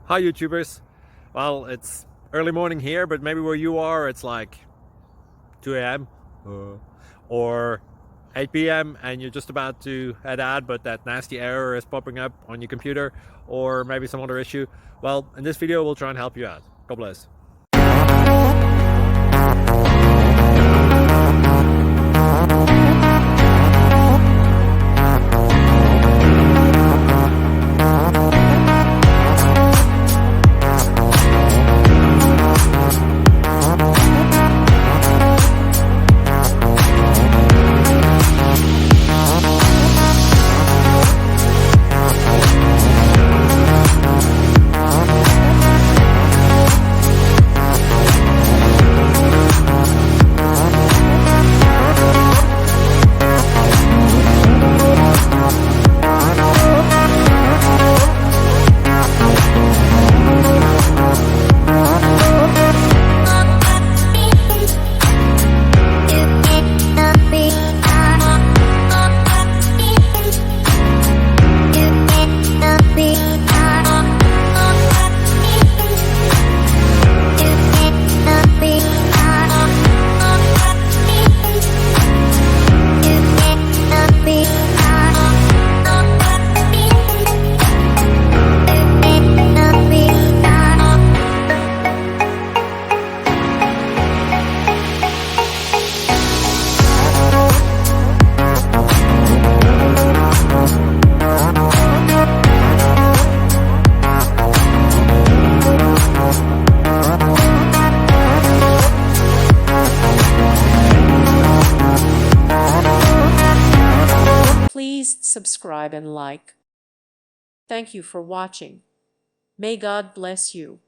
Hi YouTubers. Well, it's early morning here, but maybe where you are it's like 2 a.m. Or 8 p.m. and you're just about to head out, but that nasty error is popping up on your computer, or maybe some other issue. Well, in this video we'll try and help you out. God bless. Please subscribe and like. Thank you for watching. May God bless you.